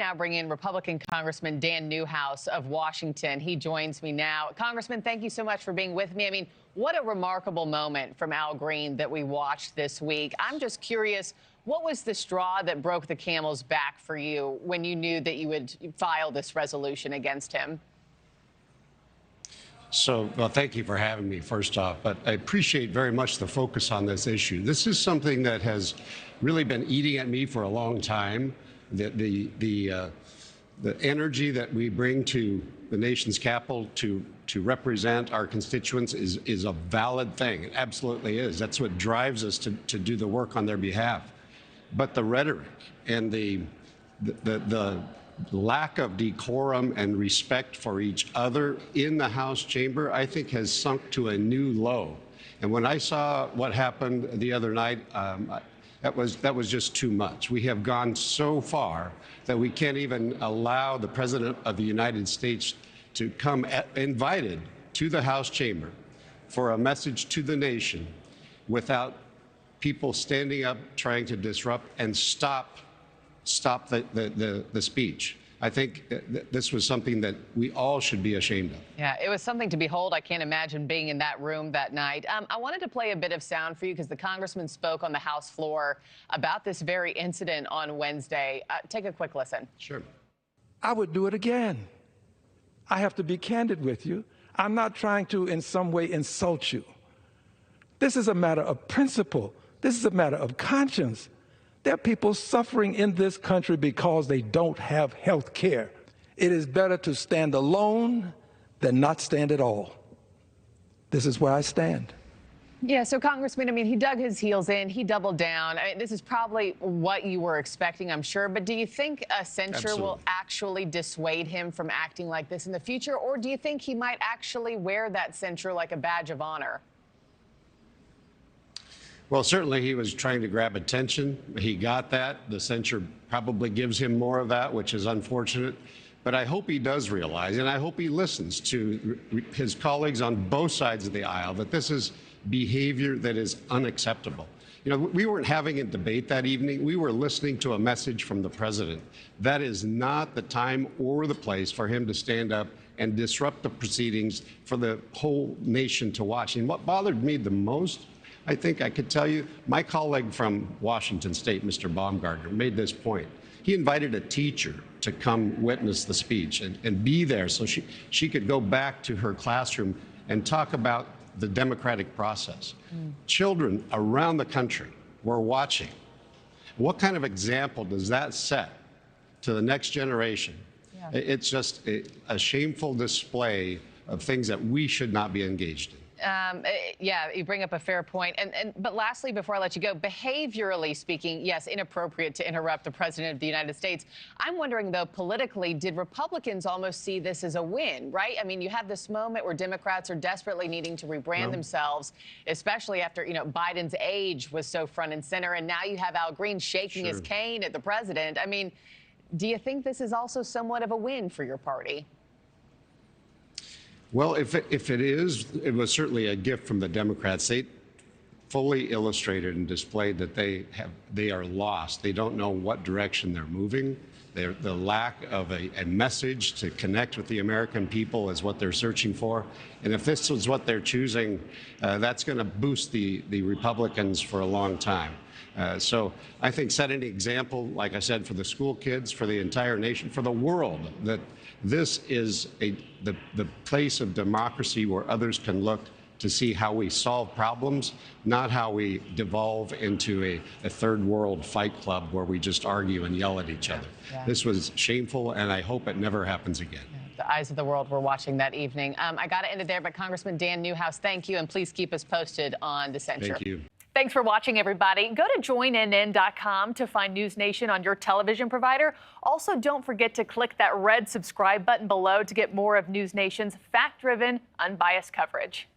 now bring in Republican Congressman Dan Newhouse of Washington. He joins me now. Congressman, thank you so much for being with me. I mean, what a remarkable moment from Al Green that we watched this week. I'm just curious, what was the straw that broke the camel's back for you when you knew that you would file this resolution against him? Well, thank you for having me, first off, but I appreciate very much the focus on this issue. This is something that has really been eating at me for a long time. The energy that we bring to the nation's capital to represent our constituents is a valid thing. It absolutely is. That's what drives us to do the work on their behalf. But the rhetoric and the lack of decorum and respect for each other in the House chamber, I think, has sunk to a new low. And when I saw what happened the other night, that was just too much. We have gone so far that we can't even allow the President of the United States to come invited to the House chamber for a message to the nation without people standing up trying to disrupt and stop the speech. I think this was something that we all should be ashamed of. Yeah, it was something to behold. I can't imagine being in that room that night. I wanted to play a bit of sound for you because the congressman spoke on the House floor about this very incident on Wednesday. Take a quick listen. Sure. I would do it again. I have to be candid with you. I'm not trying to in some way insult you. This is a matter of principle. This is a matter of conscience. There are people suffering in this country because they don't have health care. It is better to stand alone than not stand at all. This is where I stand. Yeah, so Congressman, I mean, he dug his heels in, he doubled down. I mean, this is probably what you were expecting, I'm sure. But do you think a censure will actually dissuade him from acting like this in the future? Or do you think he might actually wear that censure like a badge of honor? Well, certainly he was trying to grab attention. He got that. The censure probably gives him more of that, which is unfortunate. But I hope he does realize, and I hope he listens to his colleagues on both sides of the aisle, that this is behavior that is unacceptable. You know, we weren't having a debate that evening. We were listening to a message from the president. That is not the time or the place for him to stand up and disrupt the proceedings for the whole nation to watch. And what bothered me the most, I think I could tell you, my colleague from Washington State, Mr. Baumgartner, made this point. He invited a teacher to come witness the speech and be there so she could go back to her classroom and talk about the democratic process. Children around the country were watching. What kind of example does that set to the next generation? Yeah. It's just a shameful display of things that we should not be engaged in. Yeah, you bring up a fair point. But lastly, before I let you go, behaviorally speaking, yes, inappropriate to interrupt the President of the United States. I'm wondering, though, politically, did Republicans almost see this as a win, right? I mean, you have this moment where Democrats are desperately needing to rebrand themselves, especially after, you know, Biden's age was so front and center. And now you have Al Green shaking his cane at the president. I mean, do you think this is also somewhat of a win for your party? Well, if it is, it was certainly a gift from the Democrats. They fully illustrated and displayed that they are lost. They don't know what direction they're moving. The lack of a message to connect with the American people is what they're searching for. And if this is what they're choosing, that's going to boost the Republicans for a long time. So I think setting an example, like I said, for the school kids, for the entire nation, for the world, that this is the place of democracy where others can look to see how we solve problems, not how we devolve into a third world fight club where we just argue and yell at each other. Yeah. This was shameful, and I hope it never happens again. Yeah. The eyes of the world were watching that evening. I got to end it there, but Congressman Dan Newhouse, thank you, and please keep us posted on the censure. Thank you. Thanks for watching, everybody. Go to joinnn.com to find NewsNation on your television provider. Also, don't forget to click that red subscribe button below to get more of NewsNation's fact-driven, unbiased coverage.